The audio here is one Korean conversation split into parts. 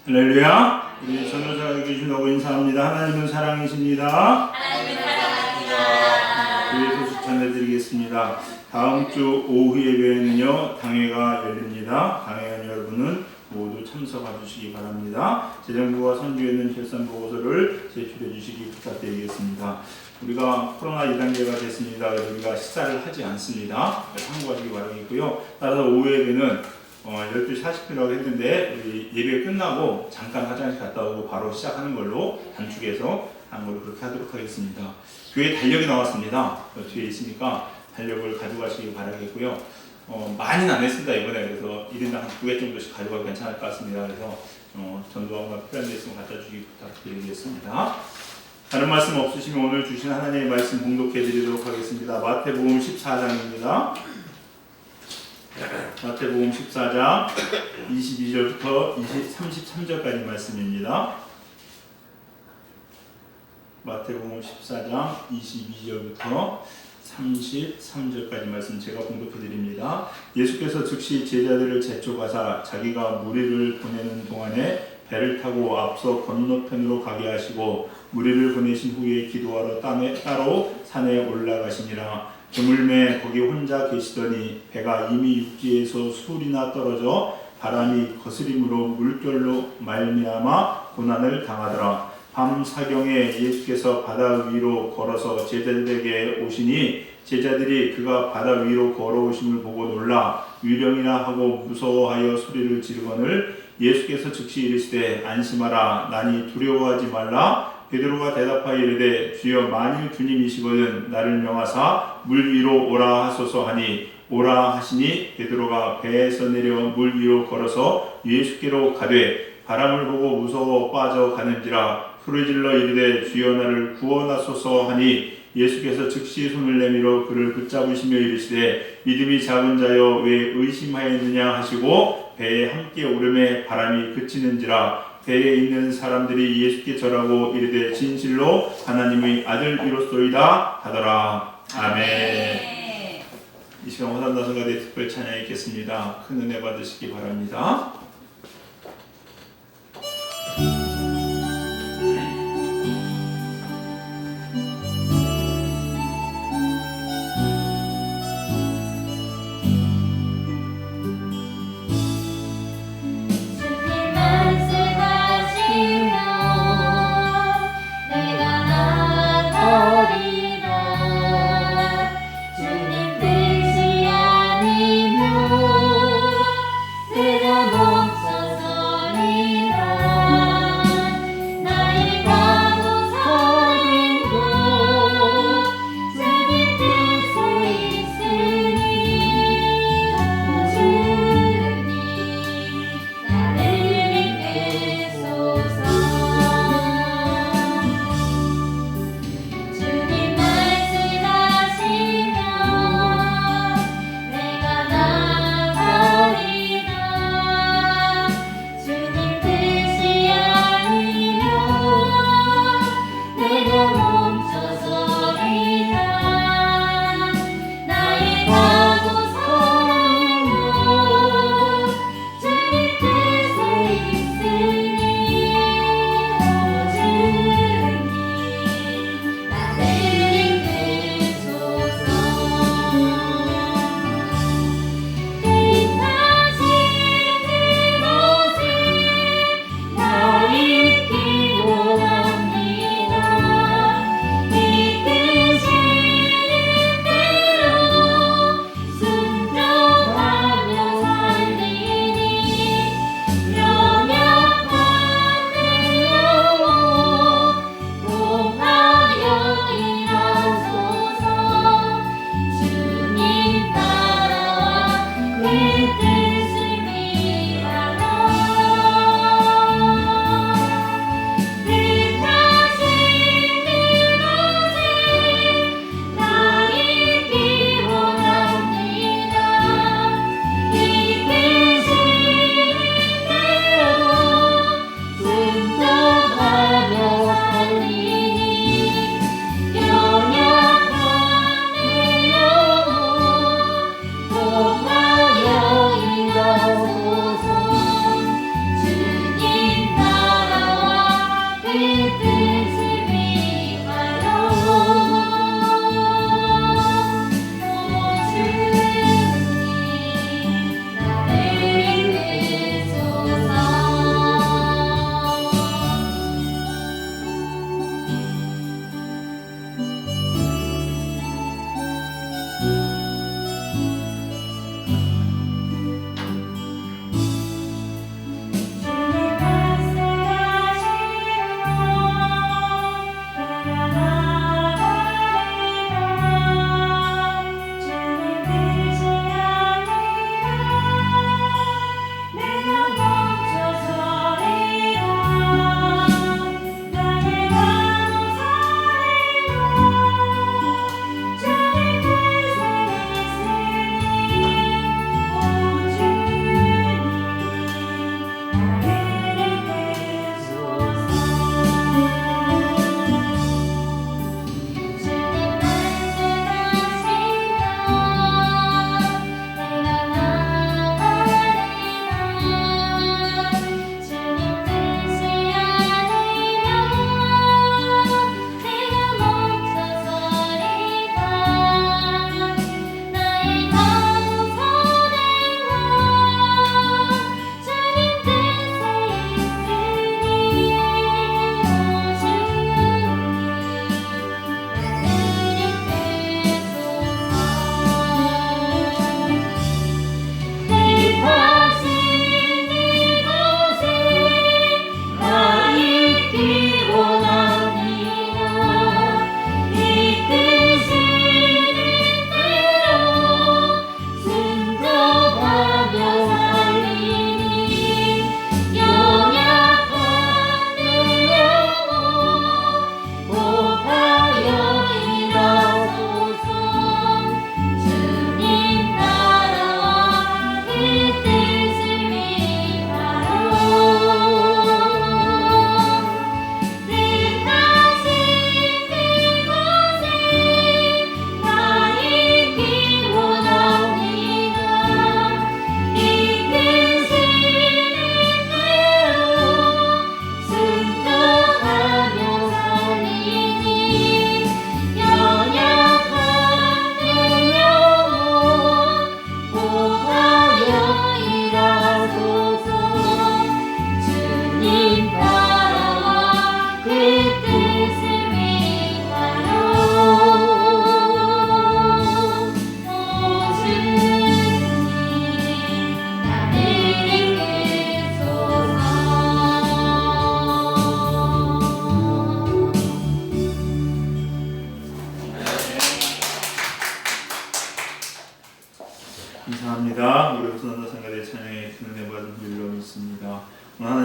할렐루야. 우리 전도사가 계신 너 인사합니다. 하나님은 사랑이십니다. 하나님은 사랑하십니다. 교회 소식 전해드리겠습니다. 다음 주 오후 예배에는요 당회가 열립니다. 당회원 여러분은 모두 참석해 주시기 바랍니다. 재정부가 선주했는 결산 보고서를 제출해 주시기 부탁드리겠습니다. 우리가 코로나 2단계가 됐습니다. 그래서 우리가 식사를 하지 않습니다. 참고하시기 바라겠고요. 따라서 오후 예배는 12시 40분이라고 했는데 우리 예배 끝나고 잠깐 화장실 갔다 오고 바로 시작하는 걸로 단축해서 한 걸로 그렇게 하도록 하겠습니다. 교회 달력이 나왔습니다. 뒤에 있으니까 달력을 가져가시기 바라겠고요. 많이는 안 했습니다 이번에. 그래서 1인당 한 2개 정도씩 가져가도 괜찮을 것 같습니다. 그래서 전도하거나 필요한 데 있으면 갖다 주기 부탁드리겠습니다. 다른 말씀 없으시면 오늘 주신 하나님의 말씀 봉독해 드리도록 하겠습니다. 마태복음 14장입니다. 마태복음 14장 22절부터 33절까지 말씀입니다. 마태복음 14장 22절부터 33절까지 말씀 제가 봉독해 드립니다. 예수께서 즉시 제자들을 재촉하사 자기가 무리를 보내는 동안에 배를 타고 앞서 건너편으로 가게 하시고 무리를 보내신 후에 기도하러 따로 산에 올라가시니라. 그물매 거기 혼자 계시더니 배가 이미 육지에서 술이나 떨어져 바람이 거스림으로 물결로 말미암아 고난을 당하더라. 밤 사경에 예수께서 바다 위로 걸어서 제자들에게 오시니 제자들이 그가 바다 위로 걸어오심을 보고 놀라 유령이라 하고 무서워하여 소리를 지르거늘 예수께서 즉시 이르시되 안심하라 나니 두려워하지 말라. 베드로가 대답하여 이르되 주여 만일 주님이시거든 나를 명하사 물 위로 오라 하소서 하니 오라 하시니 베드로가 배에서 내려 물 위로 걸어서 예수께로 가되 바람을 보고 무서워 빠져가는지라 소리질러 이르되 주여 나를 구원하소서 하니 예수께서 즉시 손을 내밀어 그를 붙잡으시며 이르시되 믿음이 작은 자여 왜 의심하였느냐 하시고 배에 함께 오름에 바람이 그치는지라. 배에 있는 사람들이 예수께 절하고 이르되 진실로 하나님의 아들이로소이다 하더라. 아멘. 이 시간 호산다성가대 특별 찬양 있겠습니다. 큰 은혜 받으시기 바랍니다. 주님 뜻이 아니면 내가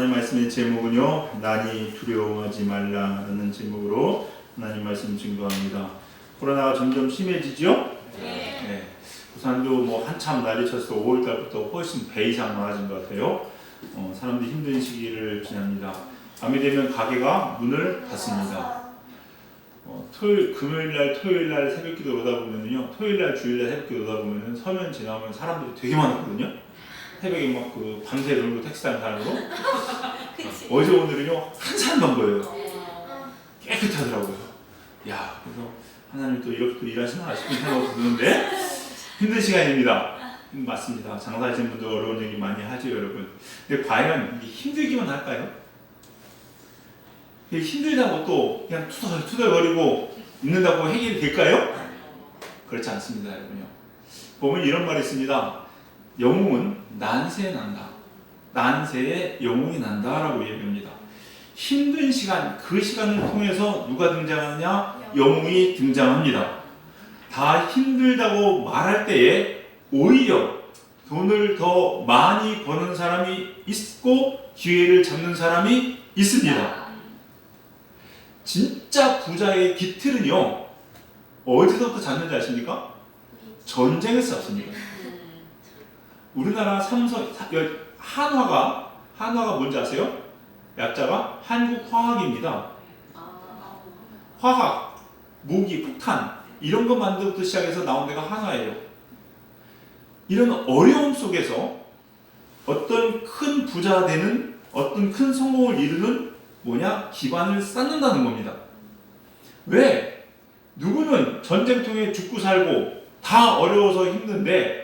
하나님 말씀의 제목은요, 난이 두려워하지 말라라는 제목으로 하나님 말씀 증거합니다. 코로나가 점점 심해지죠? 네. 부산도 뭐 한참 난리쳤어. 5월달부터 훨씬 배 이상 많아진 것 같아요. 사람들이 힘든 시기를 지납니다. 밤이 되면 가게가 문을 닫습니다. 금요일날, 토요일날 새벽기도 오다 보면요, 토요일날, 주일날 새벽기도 오다 보면은 서면 지나면 사람들이 되게 많았거든요. 새벽에 막 밤새 놀고 택시 타는 사람으로. 어제 오늘은요 한 사람도 안 보여요. 깨끗하더라고요. 야, 그래서 하나님 또 이렇게 또 일하시나 싶은 생각이 드는데 힘든 시간입니다. 맞습니다. 장사하시는 분들 어려운 얘기 많이 하죠, 여러분. 근데 과연 이게 힘들기만 할까요? 힘들다고 또 그냥 투덜투덜거리고 있는다고 해결이 될까요? 그렇지 않습니다, 여러분요. 보면 이런 말이 있습니다. 영웅은 난세에 난다. 난세에 영웅이 난다라고 얘기합니다. 힘든 시간, 그 시간을 통해서 누가 등장하느냐? 영웅이 등장합니다. 다 힘들다고 말할 때에 오히려 돈을 더 많이 버는 사람이 있고 기회를 잡는 사람이 있습니다. 진짜 부자의 기틀은요, 어디서부터 잡는지 아십니까? 전쟁에서 잡습니다. 우리나라 한화가 뭔지 아세요? 약자가 한국화학입니다. 화학, 무기, 폭탄 이런 거 만드는 것부터 시작해서 나온 데가 한화예요. 이런 어려움 속에서 어떤 큰 부자가 되는, 어떤 큰 성공을 이루는 기반을 쌓는다는 겁니다. 왜? 누구는 전쟁통에 죽고 살고 다 어려워서 힘든데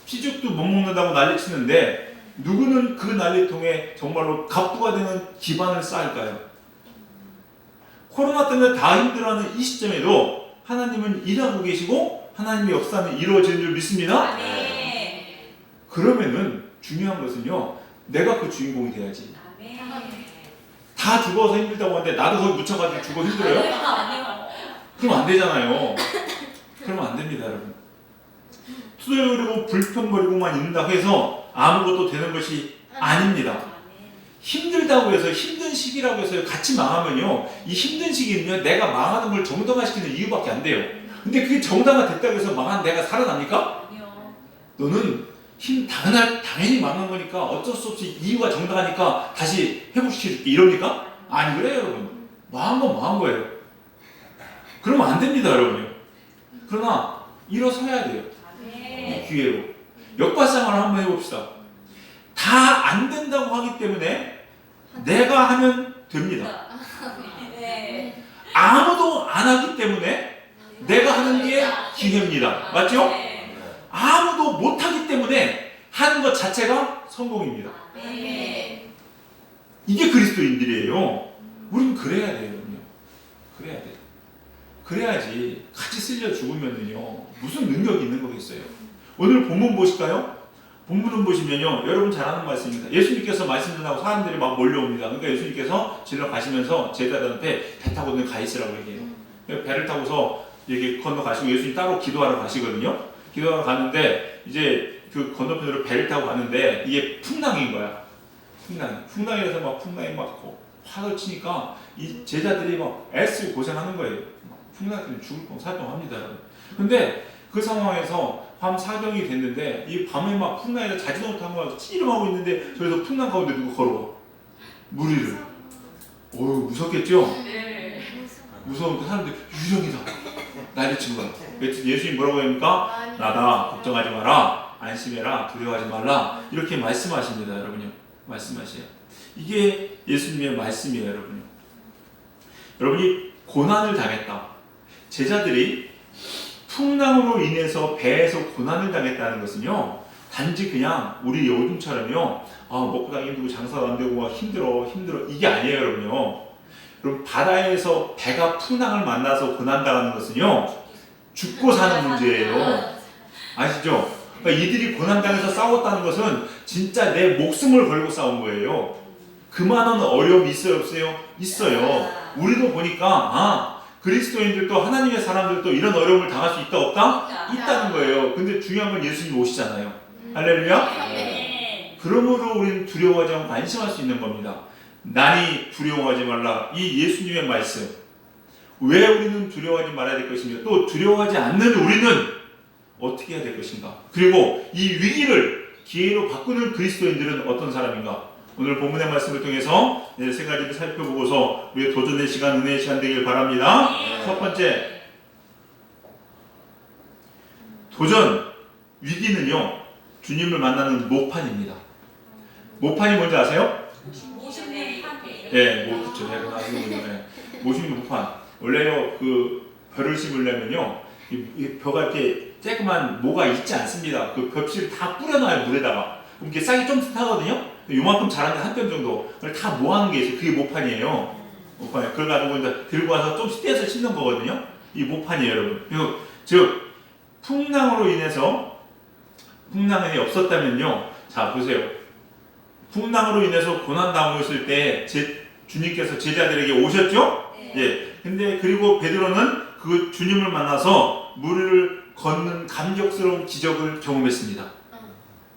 피죽도 못 먹는다고 난리치는데 누구는 그 난리통에 정말로 갑부가 되는 기반을 쌓을까요? 코로나 때문에 다 힘들어하는 이 시점에도 하나님은 일하고 계시고 하나님의 역사는 이루어지는 줄 믿습니다. 그러면은 중요한 것은요, 내가 그 주인공이 돼야지. 다 죽어서 힘들다고 하는데 나도 거기 묻혀가지고 죽어 힘들어요? 그럼 안 되잖아요. 그러면 안 됩니다, 여러분. 투덜거리고 불평거리고만 있는다고 해서 아무것도 되는 것이 아닙니다. 힘들다고 해서, 힘든 시기라고 해서 같이 망하면요, 이 힘든 시기는요, 내가 망하는 걸 정당화시키는 이유밖에 안 돼요. 근데 그게 정당화 됐다고 해서 망한 내가 살아납니까? 너는 당연히 망한 거니까 어쩔 수 없이 이유가 정당하니까 다시 회복시켜줄게 이럽니까? 아니, 그래요, 여러분. 망한 건 망한 거예요. 그러면 안 됩니다, 여러분요. 그러나 일어서야 돼요. 이 기회로. 역발상을 한번 해봅시다. 다 안 된다고 하기 때문에 내가 하면 됩니다. 아무도 안 하기 때문에 내가 하는 게 기회입니다. 맞죠? 아무도 못 하기 때문에 하는 것 자체가 성공입니다. 이게 그리스도인들이에요. 우리는 그래야 돼요. 그래야 돼요. 그래야지 같이 쓸려 죽으면은요, 무슨 능력이 있는 거겠어요. 오늘 본문 보실까요? 본문을 보시면요, 여러분 잘 아는 말씀입니다. 예수님께서 말씀 전하고 사람들이 막 몰려옵니다. 그러니까 예수님께서 질러 가시면서 제자들한테 배 타고 가 있으라고 얘기해요. 배를 타고서 여기 건너가시고 예수님 따로 기도하러 가시거든요. 기도하러 가는데 이제 그 건너편으로 배를 타고 가는데 이게 풍랑인 거야. 풍랑이라서 막 풍랑이 막 파도 치니까 이 제자들이 막 애쓰고 고생하는 거예요. 풍랑 때문에 죽을 뻔 살뻔합니다. 근데 그 상황에서 밤 사경이 됐는데 이 밤에 막 풍랑이라 자지도 못하고 찌름하고 있는데 저기서 풍랑 가운데 누가 걸어와? 물 위를. 어휴, 무섭겠죠? 무서운 그 사람들 유령이다. 난리친 거야. 예수님 뭐라고 합니까? 나다. 걱정하지 마라. 안심해라. 두려워하지 말라. 이렇게 말씀하십니다, 여러분요. 말씀하세요. 이게 예수님의 말씀이에요, 여러분요. 여러분이 고난을 당했다. 제자들이 풍랑으로 인해서 배에서 고난을 당했다는 것은요, 단지 그냥 우리 요즘처럼요, 먹고 다니기 힘들고 장사도 안 되고 막 힘들어 이게 아니에요, 여러분요. 그럼 바다에서 배가 풍랑을 만나서 고난당하는 것은요, 죽고 사는 문제예요. 아시죠? 그러니까 이들이 고난당해서 싸웠다는 것은 진짜 내 목숨을 걸고 싸운 거예요. 그만한 어려움이 있어요, 없어요? 있어요. 우리도 보니까 그리스도인들도 하나님의 사람들도 이런 어려움을 당할 수 있다 없다? 있다는 거예요. 근데 중요한 건 예수님 오시잖아요. 할렐루야? 그러므로 우리는 두려워하지 않고 안심할 수 있는 겁니다. 나니 두려워하지 말라. 이 예수님의 말씀. 왜 우리는 두려워하지 말아야 될 것이며 또 두려워하지 않는 우리는 어떻게 해야 될 것인가? 그리고 이 위기를 기회로 바꾸는 그리스도인들은 어떤 사람인가? 오늘 본문의 말씀을 통해서 세 가지를 살펴보고서 우리의 도전의 시간, 은혜의 시간 되길 바랍니다. 첫 번째, 도전, 위기는요 주님을 만나는 모판입니다. 모판이 뭔지 아세요? 네, 그렇죠. 모시는 모판. 원래요 그 벼를 심으려면요 이 벼가 이렇게 쬐그만 모가 있지 않습니다. 그 벽실을 다 뿌려놔요 물에다가. 그럼 이게 싹이 좀 타거든요. 요만큼 자라는데 한 뼘 정도. 그걸 다 모아놓은 게 있어요. 그게 모판이에요. 모판. 그걸 가지고 이제 들고 와서 좀 떼서 심는 거거든요. 이 모판이에요, 여러분. 그리고 즉 풍랑으로 인해서 풍랑이 없었다면요. 자 보세요. 풍랑으로 인해서 고난 당하고 있을 때 주님께서 제자들에게 오셨죠? 예. 근데 그리고 베드로는 그 주님을 만나서 물을 걷는 감격스러운 기적을 경험했습니다.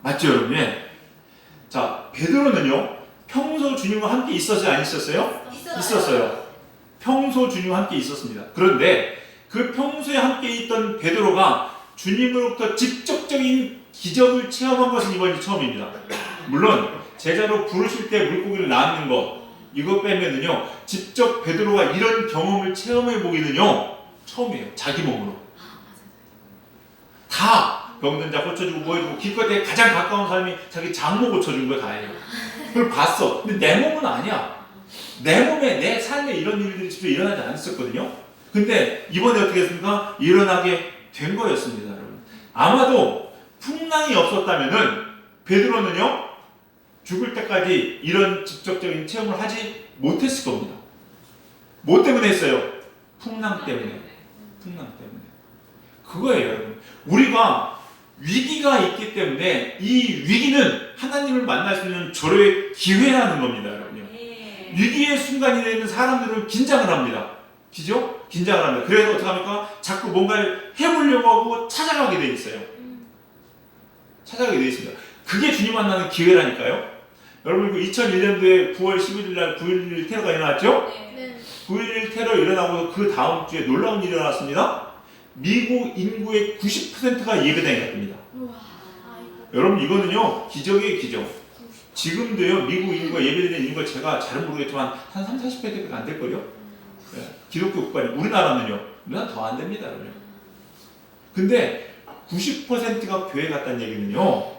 맞죠, 여러분? 예. 자, 베드로는요 평소 주님과 함께 있었어요, 안 있었어요? 있었어요. 평소 주님과 함께 있었습니다. 그런데 그 평소에 함께 있던 베드로가 주님으로부터 직접적인 기적을 체험한 것은 이번이 처음입니다. 물론 제자로 부르실 때 물고기를 낳는 것 이거 빼면은요 직접 베드로가 이런 경험을 체험해 보기는요 처음이에요. 자기 몸으로 다 병든 자 고쳐주고 뭐 해주고 기껏해 가장 가까운 사람이 자기 장모 고쳐준 거 다예요. 그걸 봤어. 근데 내 몸은 아니야. 내 몸에 내 삶에 이런 일들이 직접 일어나지 않았었거든요. 근데 이번에 어떻게 했습니까? 일어나게 된 거였습니다, 여러분. 아마도 풍랑이 없었다면은 베드로는요 죽을 때까지 이런 직접적인 체험을 하지 못했을 겁니다. 뭐 때문에 했어요? 풍랑 때문에. 풍랑 때문에. 그거예요, 여러분. 우리가 위기가 있기 때문에 이 위기는 하나님을 만날 수 있는 절호의 기회라는 겁니다, 여러분요. 위기의 순간이 되는 사람들은 긴장을 합니다. 그죠? 긴장을 합니다. 그래서 어떻게 합니까? 자꾸 뭔가를 해보려고 하고 찾아가게 돼 있어요. 찾아가게 돼 있습니다. 그게 주님 만나는 기회라니까요. 여러분 그 2001년도에 9월 11일 날 9.11 테러가 일어났죠? 네. 9.11 테러 일어나고 그 다음 주에 놀라운 일이 일어났습니다. 미국 인구의 90%가 예배당에 갔습니다. 여러분 이거는요 기적이에요, 기적. 지금도요 미국 인구가 예배드리는 인구가 제가 잘은 모르겠지만 한 30-40%가 안 될걸요? 네. 기독교 국가니 우리나라는요 더 안 됩니다, 여러분. 근데 90%가 교회 갔다는 얘기는요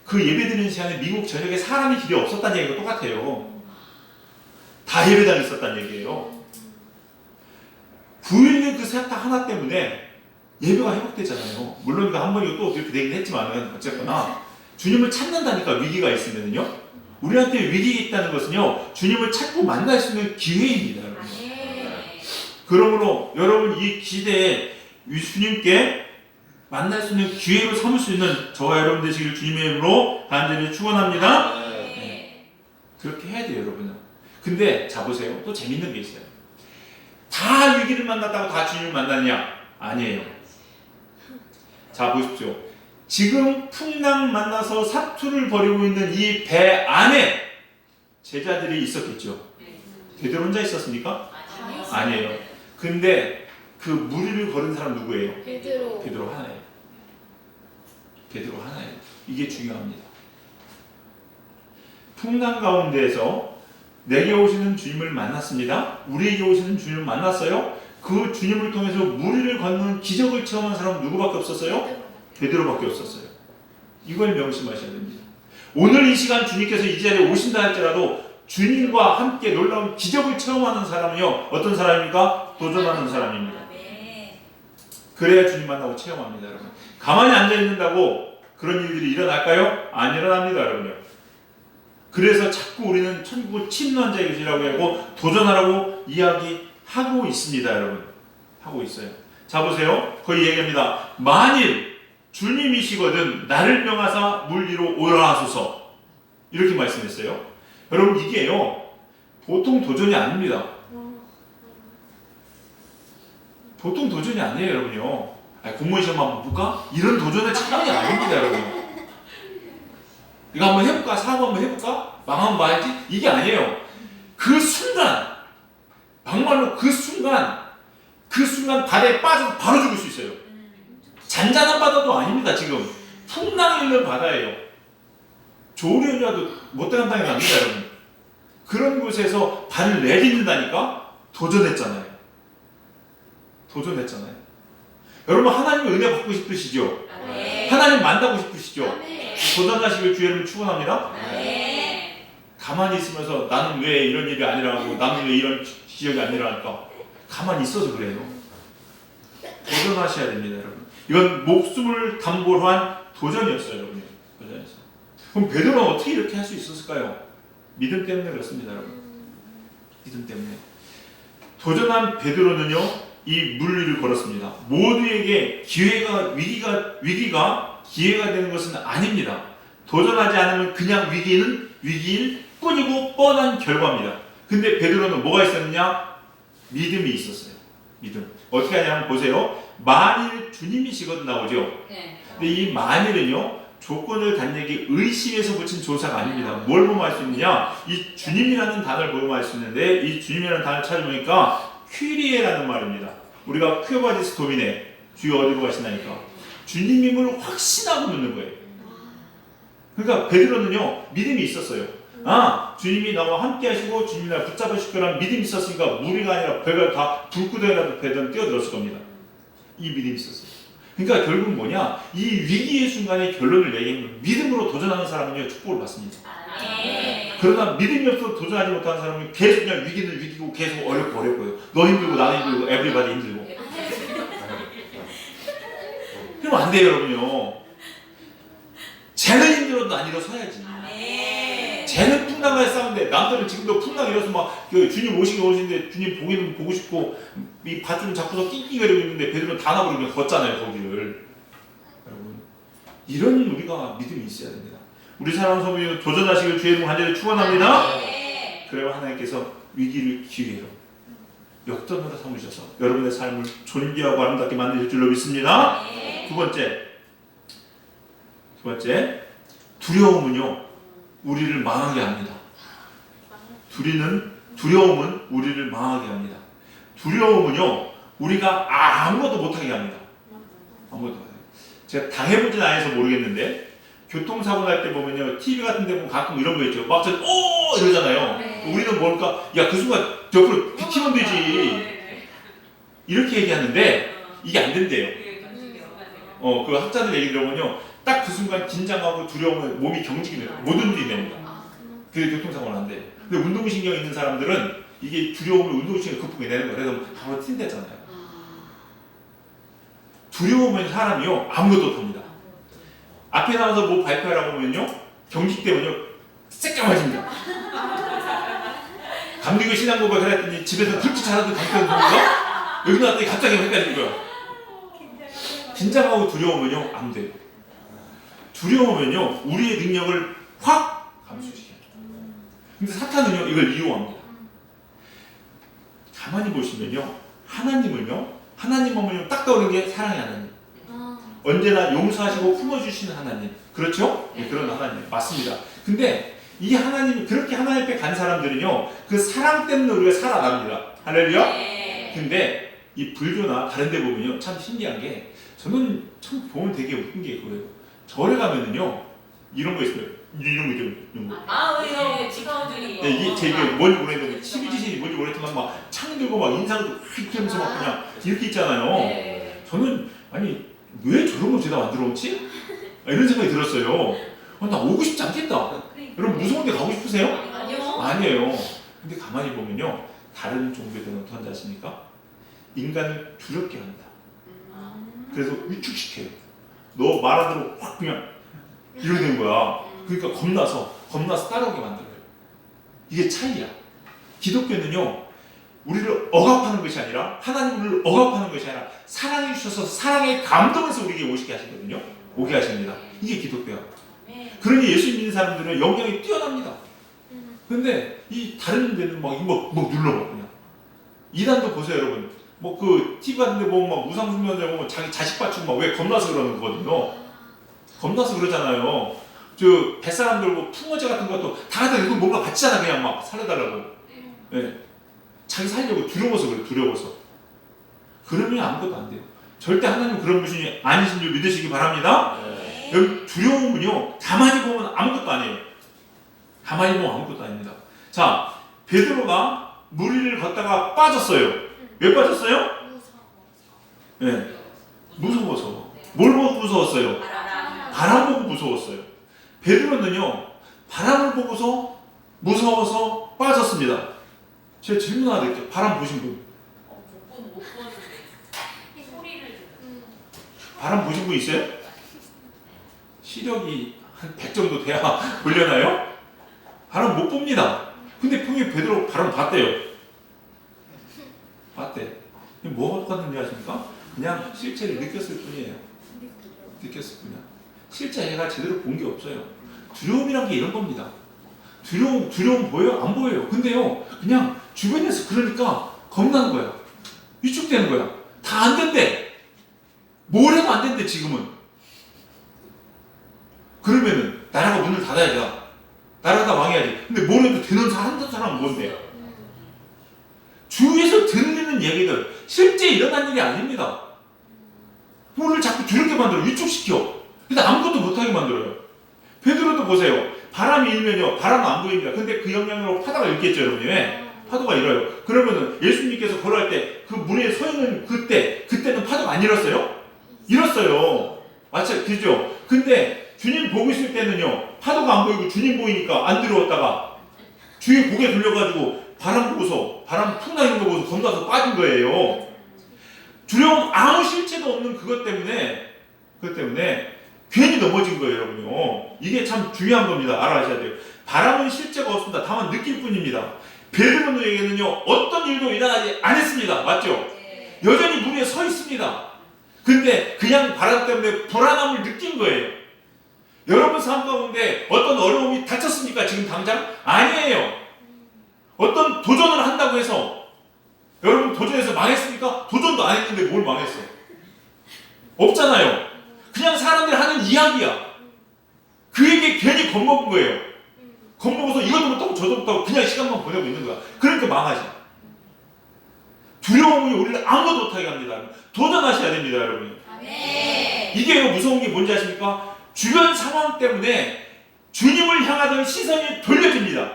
그 예배드리는 시간에 미국 전역에 사람이 길이 없었다는 얘기가 똑같아요. 다 예배당에 있었다는 얘기예요. 9.11 그 사건 하나 때문에 예배가 회복되잖아요. 물론 이거 한 번이고 또 그렇게 되긴 했지만은 어쨌거나 주님을 찾는다니까 위기가 있으면은요. 우리한테 위기가 있다는 것은요 주님을 찾고 만날 수 있는 기회입니다. 여러분. 그러므로 여러분 이 기대에 주님께 만날 수 있는 기회로 삼을 수 있는 저와 여러분 되시길 주님의 이름으로 간절히 축원합니다. 그렇게 해야 돼요, 여러분은. 근데 자 보세요. 또 재밌는 게 있어요. 다 위기를 만났다고 다 주님을 만났냐? 아니에요. 자 보십시오. 지금 풍랑 만나서 사투를 벌이고 있는 이 배 안에 제자들이 있었겠죠. 베드로 혼자 있었습니까? 아니에요. 근데 그 무리를 걸은 사람 누구예요? 베드로 하나예요. 베드로 하나예요. 이게 중요합니다. 풍랑 가운데에서 내게 오시는 주님을 만났습니다. 우리에게 오시는 주님을 만났어요. 그 주님을 통해서 무리를 걷는 기적을 체험한 사람은 누구밖에 없었어요? 베드로밖에 없었어요. 이걸 명심하셔야 됩니다. 오늘 이 시간 주님께서 이 자리에 오신다 할지라도 주님과 함께 놀라운 기적을 체험하는 사람은요 어떤 사람입니까? 도전하는 사람입니다. 그래야 주님 만나고 체험합니다, 여러분. 가만히 앉아있는다고 그런 일들이 일어날까요? 안 일어납니다, 여러분요. 그래서 자꾸 우리는 천국을 침노한 자의 것이라고 하고 도전하라고 이야기하고 있습니다, 여러분. 하고 있어요. 자 보세요. 거기 얘기합니다. 만일 주님이시거든 나를 명하사 물 위로 오라 하소서. 이렇게 말씀했어요. 여러분 이게요 보통 도전이 아닙니다. 보통 도전이 아니에요, 여러분요. 공무원 시험 한번 볼까? 이런 도전의 차원이 아닙니다, 여러분. 이거 한번 해볼까? 사업 한번 해볼까? 망하면 봐야지? 이게 아니에요. 그 순간, 막말로 그 순간 바다에 빠져서 바로 죽을 수 있어요. 잔잔한 바다도 아닙니다. 지금 풍랑이 있는 바다예요. 조류냐도 못되는 땅이 납니다, 여러분. 그런 곳에서 발을 내딛는다니까 도전했잖아요. 여러분, 하나님의 은혜 받고 싶으시죠? 하나님 만나고 싶으시죠? 도전하시길 주의를 축원합니다. 가만히 있으면서 나는 왜 이런 일이 아니라고, 나는 왜 이런 지적이 안 일어날까? 가만히 있어서 그래요. 도전하셔야 됩니다, 여러분. 이건 목숨을 담보로 한 도전이었어요, 여러분. 도전에서. 그럼 베드로는 어떻게 이렇게 할 수 있었을까요? 믿음 때문에 그렇습니다, 여러분. 믿음 때문에. 도전한 베드로는요, 이 물 위를 걸었습니다. 모두에게 위기가 기회가 되는 것은 아닙니다. 도전하지 않으면 그냥 위기는 위기일 뿐이고 뻔한 결과입니다. 근데 베드로는 뭐가 있었느냐? 믿음이 있었어요. 믿음. 어떻게 하냐면 보세요. 만일 주님이시거든 나오죠. 근데 이 만일은요, 조건을 단얘기 의심에서 붙인 조사가 아닙니다. 뭘 보면 알 수 있느냐? 이 주님이라는 단어를 보면 알 수 있는데, 이 주님이라는 단어를 찾아보니까 퀴리에라는 말입니다. 우리가 퀴어바디스 도미네, 주여 어디로 가시나니까 주님임을 확신하고 묻는 거예요. 그러니까 베드로는요, 믿음이 있었어요. 아, 주님이 나와 함께 하시고 주님이 나를 붙잡으실 거라는 믿음이 있었으니까 무리가 아니라 별걸 다 불구덩이라도 베드로는 뛰어들었을 겁니다. 이 믿음이 있었어요. 그러니까 결국 뭐냐, 이 위기의 순간에 결론을 내기는 믿음으로 도전하는 사람은요, 축복을 받습니다. 그러나 믿음이 없어서 도전하지 못하는 사람은 계속 그냥 위기는 위기고 계속 어렵고요. 너 힘들고 나는 힘들고 에브리바디 힘들고. 그러면 안 돼요, 여러분요. 쟤는 힘들어도 난 일어서야지. 쟤는 풍랑을 싸우는데 남들은 지금도 풍랑 일어서 막 주님 오시는데 주님 보고 싶고 이 밧줄 잡고서 낑낑거리고 있는데 베드로는 다 나버리고 걷잖아요, 거기를. 여러분, 이런 우리가 믿음이 있어야 됩니다. 우리 사랑하는 성도님, 도전하시길 주의 이름 간절히 축원합니다. 그래야 하나님께서 위기를 기회로 역전으로 삼으셔서 여러분의 삶을 존귀하고 아름답게 만드실 줄로 믿습니다. 두 번째, 두려움은요, 우리를 망하게 합니다. 두려움은 우리를 망하게 합니다. 두려움은요, 우리가 아무것도 못하게 합니다. 아무것도 못하게. 제가 당해보진 않아서 모르겠는데, 교통사고 날 때 보면요, TV 같은 데 보면 가끔 이런 거 있죠. 막 오! 이러잖아요. 우리는 뭘까? 야, 그 순간 옆으로 비키면 되지. 이렇게 얘기하는데, 이게 안 된대요. 그 학자들 얘기 들어보면요, 딱 그 순간 긴장하고 두려움을 몸이 경직이 돼요. 못 움직이게 그게 교통사고는 안 돼. 근데 운동신경 있는 사람들은 이게 두려움을 운동신경 극복해내는 거예요. 그래서 바로 튄대잖아요. 두려우면 사람이요, 아무것도 못합니다. 앞에 나와서 뭐 발표하라고 하면요, 경직 때문에요, 새까매집니다. 감리교 신앙고백을 했더니 집에서 그렇게 잘하던 강평 부모가 여기 나왔더니 갑자기 헷갈리는 거야. 긴장하고 두려우면요, 안 돼요. 두려우면요, 우리의 능력을 확 감소시켜요. 근데 사탄은요, 이걸 이용합니다. 가만히 보시면요, 하나님 보면요, 딱 떠오르는 게 사랑의 하나님. 언제나 용서하시고 품어주시는 하나님. 그렇죠? 네, 그런 하나님. 맞습니다. 근데 이 하나님이 그렇게 하나님 앞에 간 사람들은요, 그 사랑 때문에 우리가 살아납니다. 할렐루야? 근데 이 불교나 다른 데 보면요, 참 신기한 게, 저는 참 보면 되게 웃긴 게 그거예요. 절에 가면은요, 이런 거 있어요. 이런 거 있죠. 이런 거. 이거 지켜주는 거. 이게 뭔지 모르겠는데, 12지신이 뭔지 모르겠지만, 막 창 들고 막 인사도 휙 하면서 막 그냥 이렇게 있잖아요. 저는, 아니, 왜 저런 걸 죄다 만들어 놓지? 이런 생각이 들었어요. 나 오고 싶지 않겠다. 여러분, 무서운 데 가고 싶으세요? 아니에요. 근데 가만히 보면요, 다른 종교들은 어떻게 한지 아십니까? 인간을 두렵게 합니다. 그래서 위축시켜요. 너 말하는 대로 확 그냥 이러게 된 거야. 그러니까 겁나서 따라오게 만들어요. 이게 차이야. 기독교는요, 우리를 억압하는 것이 아니라, 하나님을 억압하는 것이 아니라 사랑해 주셔서 사랑의 감동에서 우리에게 오게 하시거든요. 오게 하십니다. 이게 기독교야. 그러니 예수 믿는 사람들은 영향이 뛰어납니다. 근데 이 다른 데는 막 눌러봐 그냥. 이단도 보세요, 여러분. 뭐 그 TV 같은 데 보면 막 우상숭배자고 자기 자식 받치고 막 왜 겁나서 그러는 거거든요. 겁나서 그러잖아요. 저 뱃사람 들고 풍어제 같은 것도 다 하다 이거 뭔가 같이잖아. 그냥 막 살려달라고. 예. 자기 살려고 두려워서 그래. 두려워서. 그러면 아무것도 안 돼요. 절대 하나님 그런 분이 아니신 줄 믿으시기 바랍니다. 여러분 두려움은요 가만히 보면 아무것도 아니에요. 가만히 보면 아무것도 아닙니다. 자, 베드로가 물 위를 걷다가 빠졌어요. 왜 빠졌어요? 네, 무서워서. 뭘 보고 무서웠어요? 바람 보고 무서웠어요. 베드로는요 바람을 보고서 무서워서 빠졌습니다. 제가 질문 하나 드릴게요. 바람 보신 분? 못 보는데 소리를 바람 보신 분 있어요? 시력이 한 100 정도 돼야 보려나요? 바람 못 봅니다. 근데 평소에 베드로 바람 봤대요. 봤대. 뭐가 똑같은지 아십니까? 그냥 실체를 느꼈을 뿐이에요. 느꼈을 뿐이야. 실제 애가 제대로 본 게 없어요. 두려움이란 게 이런 겁니다. 두려움 보여요? 안 보여요. 근데요, 그냥 주변에서 그러니까 겁나는 거야. 위축되는 거야. 다 안 된대. 뭘 해도 안 된대, 지금은. 그러면은, 나라가 문을 닫아야 돼. 나라가 망해야지. 근데 뭘 해도 되는 사람은 뭔데? 주위에서 들리는 얘기들, 실제 일어난 일이 아닙니다. 오늘 자꾸 두렵게 만들어, 위축시켜. 근데 아무것도 못하게 만들어요. 베드로도 보세요. 바람이 일면요, 바람은 안 보입니다. 근데 그 영향으로 파도가 일겠죠, 여러분이. 왜? 파도가 일어요. 그러면은 예수님께서 걸어갈 때 그 물에 서 있는 그때는 파도가 안 일었어요? 일었어요. 맞죠? 그죠? 근데 주님 보고 있을 때는요, 파도가 안 보이고 주님 보이니까 안 들어왔다가 주위 고개 돌려가지고 바람 보고서, 바람 풍 나는 거 보고서 겁나서 빠진 거예요. 두려움 아무 실체도 없는 그것 때문에 괜히 넘어진 거예요, 여러분요. 이게 참 중요한 겁니다. 알아셔야 돼요. 바람은 실체가 없습니다. 다만 느낄 뿐입니다. 베드로에게는요, 어떤 일도 일어나지 않았습니다. 맞죠? 여전히 물 위에 서 있습니다. 근데 그냥 바람 때문에 불안함을 느낀 거예요. 여러분 삶 가운데 어떤 어려움이 닥쳤습니까? 지금 당장? 아니에요. 어떤 도전을 한다고 해서 여러분 도전해서 망했습니까? 도전도 안 했는데 뭘 망했어? 없잖아요. 그냥 사람들이 하는 이야기야. 그에게 괜히 겁먹은 거예요. 겁먹어서 이것도 못하고 저도 못하고 그냥 시간만 보내고 있는 거야. 그러니까 망하지. 두려움이 우리를 아무것도 못하게 합니다. 도전하셔야 됩니다, 여러분. 이게 무서운 게 뭔지 아십니까? 주변 상황 때문에 주님을 향하던 시선이 돌려집니다.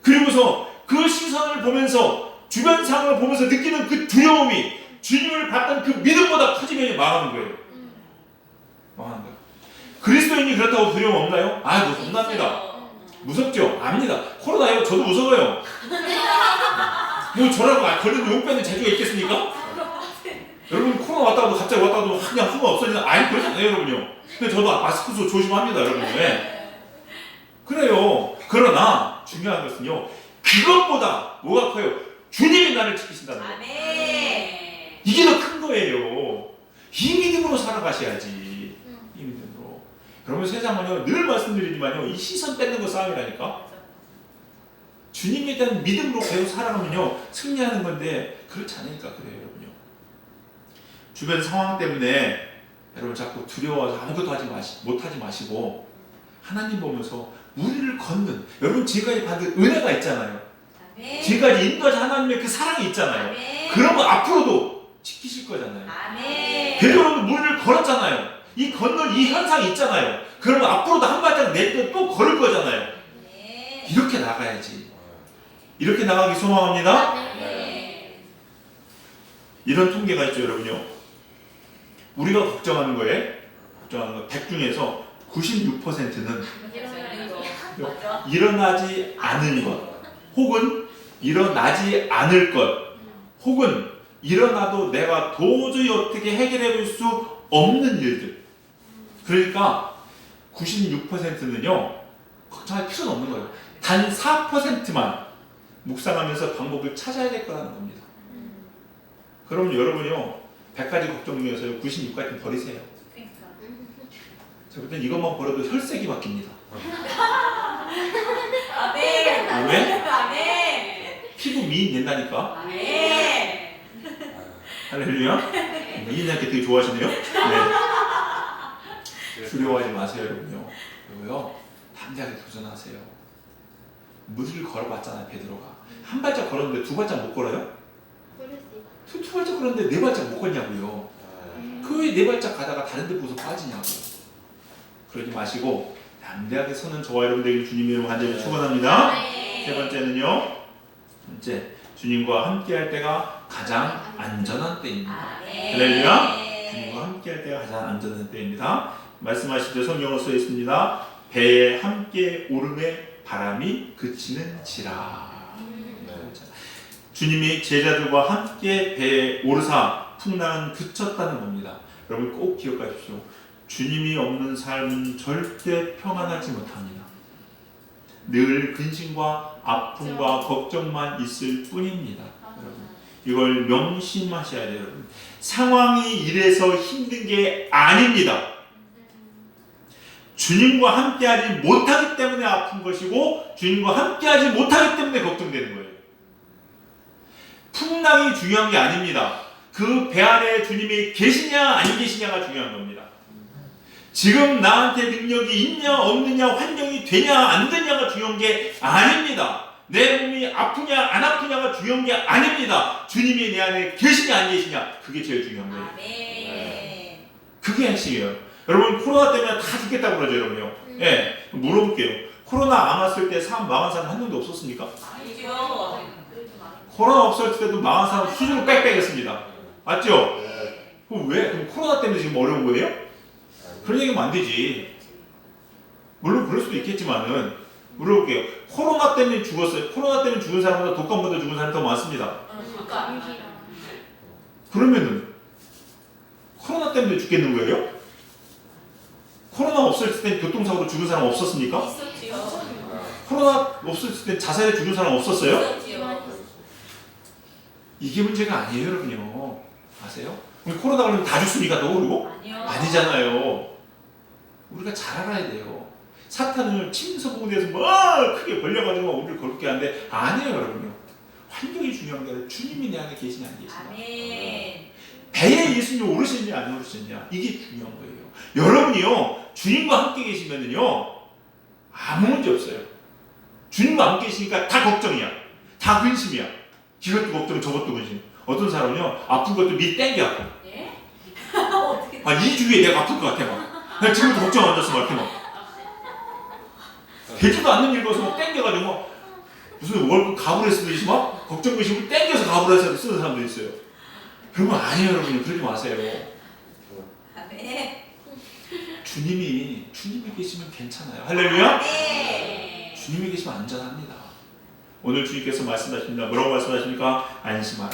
그리고서 그 시선을 보면서 주변 상황을 보면서 느끼는 그 두려움이 주님을 받던 그 믿음보다 커지면 망하는 거예요. 망하는 거예요. 그리스도인이 그렇다고 두려움 없나요? 아, 겁납니다. 무섭죠? 압니다. 코로나요? 저도 무서워요. 뭐 저라고 걸리면 욕 받는 재주가 있겠습니까? 여러분 코로나 왔다가도 갑자기 왔다가도 그냥 흠 없어지는 아예 그러지 않아요, 여러분요. 근데 저도 마스크 조심합니다, 여러분. 왜? 그래요. 그러나 중요한 것은요, 그것보다 뭐가 커요? 주님이 나를 지키신다는 거예요. 이게 더 큰 거예요. 이 믿음으로 살아가셔야지. 이 믿음으로. 여러분 세상은요, 늘 말씀드리지만요, 이 시선 뺏는 거 싸움이라니까. 주님에 대한 믿음으로 계속 살아가면요, 승리하는 건데 그렇지 않으니까 그래요, 여러분요. 주변 상황 때문에 여러분 자꾸 두려워서 아무것도 못하지 마시고 하나님 보면서 우리를 걷는, 여러분 지금까지 받은 은혜가 있잖아요. 지금까지 인도하신 하나님의 그 사랑이 있잖아요. 그런 거 앞으로도 지키실 거잖아요. 베드로는 물을 걸었잖아요. 이 걷는 이 현상이 있잖아요. 그러면 앞으로도 한 발짝 내딛고 또 걸을 거잖아요. 이렇게 나가야지. 이렇게 나가기 소망합니다. 이런 통계가 있죠, 여러분요. 우리가 걱정하는 거 100 중에서 96%는 일어나지 않은 것, 혹은 일어나지 않을 것, 혹은 일어나도 내가 도저히 어떻게 해결해 볼 수 없는 일들. 그러니까 96%는요, 걱정할 필요는 없는 거예요. 단 4%만 묵상하면서 방법을 찾아야 될 거라는 겁니다. 그러면 여러분이요, 100가지 걱정 중에서 96가지 버리세요. 자, 그때 이것만 버려도 혈색이 바뀝니다. 아멘? 피부 미인 된다니까? 할렐루야? 미인한테 되게 좋아하시네요? 네. 두려워하지 마세요, 여러분요. 그리고요 담대하게 도전하세요. 무리를 걸어봤잖아요. 베드로가 한 발짝 걸었는데 두 발짝 못 걸어요? 두 발짝 걸었는데 네 발짝 못 걷냐고요. 그 왜 네 발짝 가다가 다른 데 보고서 빠지냐고. 그러지 마시고 담대하게 서는 저와 여러분들에게 주님의 이름 간절히 축원합니다. 세 번째는요. 번째, 주님과 함께할 때가 가장 안전한 때입니다. 할렐루야. 주님과 함께할 때가 가장 안전한 때입니다. 말씀하시죠. 성경으로 써 있습니다. 배에 함께 오름에 바람이 그치는지라. 주님이 제자들과 함께 배에 오르사 풍랑은 그쳤다는 겁니다. 여러분 꼭 기억하십시오. 주님이 없는 삶은 절대 평안하지 못합니다. 늘 근심과 아픔과 걱정만 있을 뿐입니다. 여러분 이걸 명심하셔야 돼요. 여러분 상황이 이래서 힘든 게 아닙니다. 주님과 함께하지 못하기 때문에 아픈 것이고 주님과 함께하지 못하기 때문에 걱정되는 거예요. 풍랑이 중요한 게 아닙니다. 그 배 안에 주님이 계시냐 안 계시냐가 중요한 겁니다. 지금 나한테 능력이 있냐 없느냐 환경이 되냐 안 되냐가 중요한 게 아닙니다. 내 몸이 아프냐 안 아프냐가 중요한 게 아닙니다. 주님이 내 안에 계시냐 안 계시냐 그게 제일 중요한 거예요. 그게 핵심이에요. 여러분 코로나 때문에 다 죽겠다고 그러죠 여러분요. 예, 물어볼게요. 코로나 안 왔을 때 사람 망한 사람 한 명도 없었습니까? 아니죠. 코로나 없을 때도 망한 사람 수준을 빽빽했습니다. 맞죠? 그럼 왜? 그럼 코로나 때문에 지금 어려운 거예요? 그런 얘기하면 안 되지. 물론 그럴 수도 있겠지만은 물어볼게요. 코로나 때문에 죽었어요. 코로나 때문에 죽은 사람보다 독감보다 죽은 사람이 더 많습니다. 그러면은 코로나 때문에 죽겠는 거예요? 코로나 없을 때 교통사고로 죽은 사람 없었습니까? 있었지요. 코로나 없을 때 자살해 죽은 사람 없었어요? 있었지요. 이게 문제가 아니에요, 여러분요. 아세요? 그럼 코로나 걸리면 다 죽습니까? 또 그러고? 아니요. 아니잖아요. 우리가 잘 알아야 돼요. 사탄은 침소봉대에서 뭐 크게 벌려가지고 우리를 걸게 하는데 아니에요, 여러분요. 환경이 중요한 게 아니라 주님이 내 안에 계시냐 안 계시냐. 아멘. 배에 예수님이 오르셨냐 안 오르셨냐 이게 중요한 거예요. 여러분이요 주님과 함께 계시면은요 아무 문제 없어요. 주님과 함께 계시니까 다 걱정이야, 다 근심이야. 이것도 걱정, 저것도 근심. 어떤 사람은요 아픈 것도 미 땡겨 아파. 예? 어떻게? 2주 후에 내가 아플 것 같아 막. 나 지금부터 걱정 안 졌어 막 이렇게 막. 되지도 않는 일 거서 막 땡겨가지고 막 무슨 월급 가불에 쓰듯이 막 걱정 근심을 땡겨서 가불에 쓰는 사람도 있어요. 그런 건 아니에요, 여러분. 그러지 마세요. 아멘. 주님이 계시면 괜찮아요. 할렐루야. 네. 주님이 계시면 안전합니다. 오늘 주님께서 말씀하십니다. 뭐라고 말씀하십니까? 안심하라.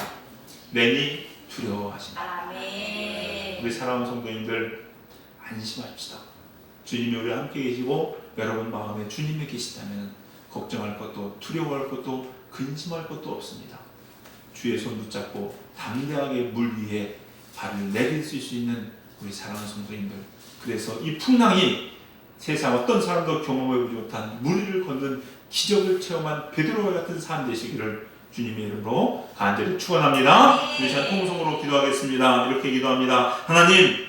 내니 두려워하시나. 아멘. 우리 사랑하는 성도님들 안심합시다. 주님이 우리와 함께 계시고 여러분 마음에 주님이 계시다면 걱정할 것도 두려워할 것도 근심할 것도 없습니다. 주의 손 붙잡고 담대하게 물 위에 발을 내딛을 수 있는 우리 사랑하는 성도님들. 그래서 이 풍랑이 세상 어떤 사람도 경험해보지 못한 무리를 걷는 기적을 체험한 베드로와 같은 삶 되시기를 주님의 이름으로 간절히 축원합니다. 우리 시간 통성으로 기도하겠습니다. 이렇게 기도합니다. 하나님,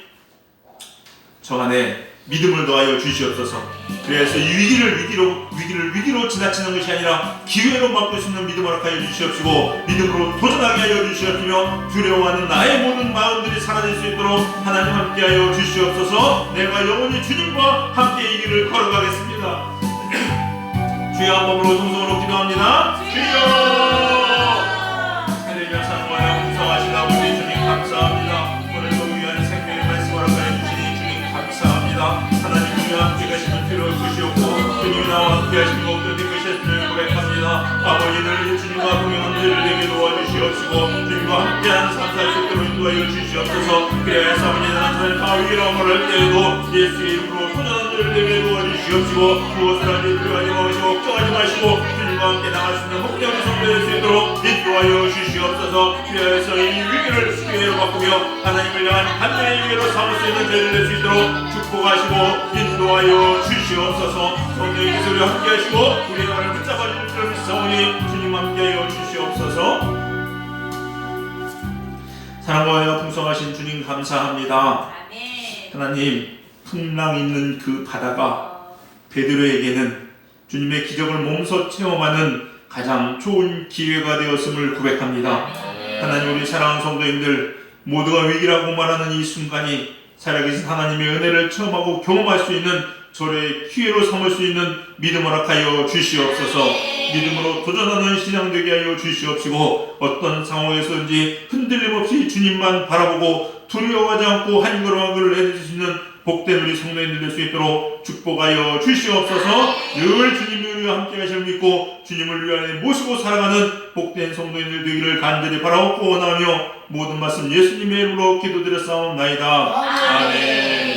저 안에 믿음을 더하여 주시옵소서. 그래서 이 위기로 지나치는 것이 아니라 기회로 바꿀 수 있는 믿음을 허락하여 주시옵시고 믿음으로 도전하게 하여 주시옵시며 두려워하는 나의 모든 마음들이 사라질 수 있도록 하나님 함께하여 주시옵소서. 내가 영원히 주님과 함께 이 길을 걸어가겠습니다. 주여 한 몸으로 통성으로 기도합니다. 주여 하늘이며 사랑하여 풍성하신 아버지 주님 감사합니다. 오늘도 위한 생명의 말씀 허락하여 주시니 주님 감사합니다. 하나님 주여 함께 가시는 필요를 주시옵고 주님이 나와 함께 하시는 것도 된 것이 있음을 고백합니다. 아버지들 주님과 동행하는 일을 내게 도와주시옵시고 주님과 함께하는 삶 살 수 있도록 인도하여 주시옵소서. 그래야 아버지 나는 다 위로함을 할 때에도 예수의 이름으로 소전한 일을 내게 도와주시옵시고 무엇을 하지 두려워하지 마시고 걱정하지 마시고 주님과 함께 나갈 수 있는 목적을 성취할 수 있도록 인도하여 주시옵소서. 그래서 이 위기를 기회로 바꾸며 하나님을 향한 한명의 위기로 삼을 수 있는 죄를 낼 수 있도록 축복하시고 인도하여 주시옵소서. 성령님께서 우리와 함께 하시고 우리의 나라를 붙잡아 주실 줄 믿사오니 주님 함께하여 주시옵소서. 사랑과 풍성하신 주님 감사합니다. 아멘. 하나님 풍랑 있는 그 바다가 베드로에게는 주님의 기적을 몸소 체험하는 가장 좋은 기회가 되었음을 고백합니다. 하나님, 우리 사랑하는 성도님들 모두가 위기라고 말하는 이 순간이 살아계신 하나님의 은혜를 체험하고 경험할 수 있는 저의 기회로 삼을 수 있는 믿음을 허락하여 주시옵소서. 믿음으로 도전하는 신앙 되게 하여 주시옵시고, 어떤 상황에서든지 흔들림 없이 주님만 바라보고 두려워하지 않고 한 걸음 한 걸음 해줄 수 있는 복된 우리 성도님들 될 수 있도록 축복하여 주시옵소서. 늘 주님이 우리와 함께 하심을 믿고 주님을 위하여 모시고 살아가는 복된 성도님들 되기를 간절히 바라옵고 원하며 모든 말씀 예수님의 이름으로 기도드렸사옵나이다. 아멘.